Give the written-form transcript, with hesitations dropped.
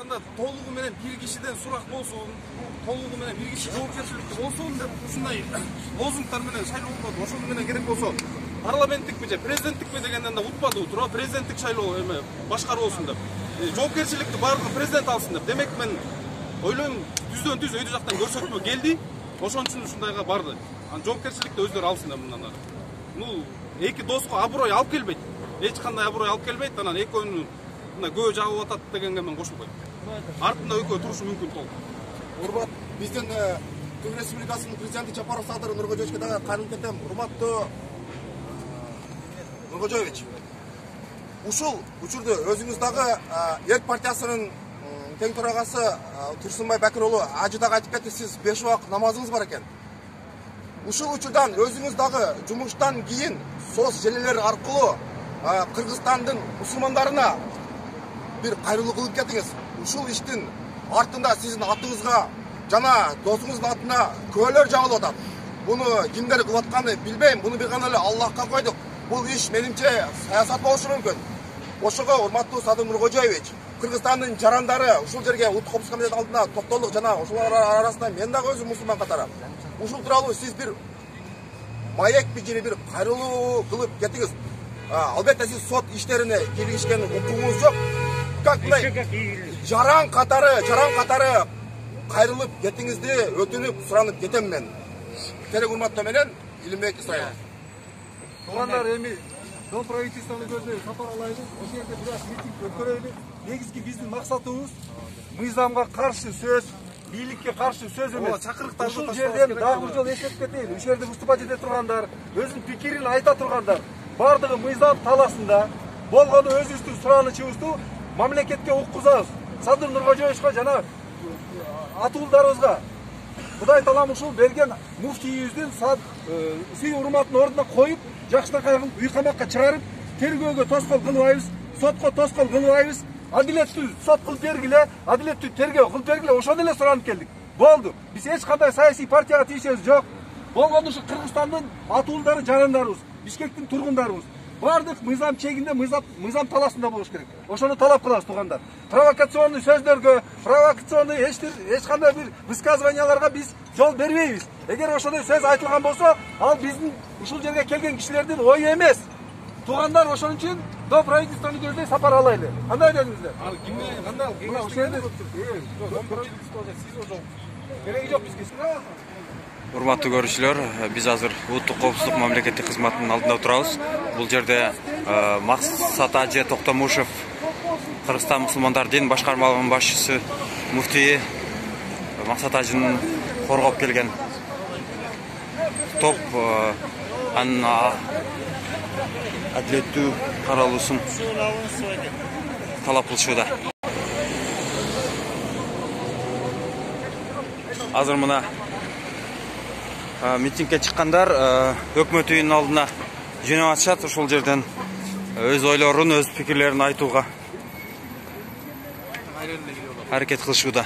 айтканда толугу менен бир кишиден сурак болсун, толугу менен бир киши жоопкерчиликти болсун деп ушундай лозунгтар менен шайлоо болот. Ошону менен керек болсо парламенттикпи же президенттикпи дегенден да утпады туура, президенттик шайлоо эме башкарылсын деп. Жоопкерчиликти баардыгы президент алсын деп. Демек мен ойлойм түздөн түз өйдө жактан көрсөтмө келди. Ошон үчүн ушундайга барды. Жоопкерчиликти өздөрү алсын деп мындан ары. Эки доско аброй алып келбейт. Эч кандай аброй алып келбейт. Анан экөөнүн мына көө жагып атат дегенге мен кошулбайм. Артында экөө турушу мүмкүн толук. Урмат, биздин Түрк Республикасынын президенти Жапаров Садыр Нуркожоевичке дагы кайрылып кетем. Урматтуу Нуркожоевич, ушул учурда өзүңүз дагы Эл партиясынын тең төрагасы Турсунбай Бакир уулу ажы дагы айтып кетти, сиз 5 убак намазыңыз бар экен. Ушул учурдан өзүңүз дагы жумуштан кийин соц желелер аркылуу Кыргызстандын мусулмандарына бир кайрылуу кылып кетиңиз. Ушул иштин артында сиздин атыңызга жана досуңуздун атына көөлөр жабылып атат. Буну кимдер кылып атканын билбейм. Буну бир гана эле Аллахка койдук. Бул иш менимче саясат болушу мүмкүн. Ошого урматтуу Садыр Нуркожоевич, Кыргызстандын жарандары ушул жерге Улуттук коопсуздук комитети алдына топтолдук жана ошолор арасында мен дагы өзүм мусулман катары. Ушул тууралуу сиз бир маек же бир кайрылуу кылып кетиңиз. Албетте сиз сот иштерине киришкен укугуңуз жок. Как мындай жаран катары кайрылып кетиңизди өтүнүп суранып кетем мен. Керек урматтоо менен Илимбек Исаев. Туугандар, эми до правительствону көздөй сапар алайлы. Ошол жерде бир митинг өткөрөлү. Негизги биздин максатыбыз мыйзамга каршы сөз, бийликке каршы сөз эмес. Ушул жерден дагы бир жолу эсептеп кетейин. Ушул жерде выступать эте тургандар, өзүнүн пикирин айта тургандар, бардыгы мыйзам таласында болгону өзүбүздүн суранычыбызды мамлекетке уккузабыз. Садыр Нуркожоевичке жана атуулдарыбызга Кудай таалам ушул берген муфтийибиздин сый урматын ордуна коюп, жакшынакай үй камакка чыгарып, тергөөгө тоскоол кылбайбыз, сотко тоскоол кылбайбыз, адилеттүү сот кылып бергиле, адилеттүү тергөө кылып бергиле, ошону эле суранып келдик. Болду. Биз эч кандай саясий партияга тийишебиз жок. Болгону ушу Кыргызстандын атуулдары, жарандарыбыз, Бишкектин тургундарыбыз. Бардык мыйзам чегинде, мыйзам таласында болуш керек. Ошону талап кылабыз туугандар. Провокационный сөздөргө, провокационный эч кандай бир высказыванияларга биз жол бербейбиз. Эгер ошондой сөз айтылган болсо, ал биздин ушул жерге келген кишилердин ою эмес. Туугандар, ошон үчүн до правительствону көздөй сапар алайлы. Кандай дедиңиздер? Ал кимге кандай? Мына ушул жерде кереги жок бизге. Урматтуу көрүүчүлөр, биз азыр Улуттук коопсуздук мамлекеттик кызматынын алдында турабыз. Бул жерде Максат Ажы Токтомушев, Кыргызстан мусулмандар дин башкармалыгынын башчысы, муфтийи Максат Ажыны коргоп келген топ анын адилеттүү каралуусун талап кылышууда. Азыр мына митингке чыккандар өкмөт үйүнүн алдына жөнөп атышат. Ушул жерден өз ойлорун, өз пикирлерин айтууга аракет кылышууда.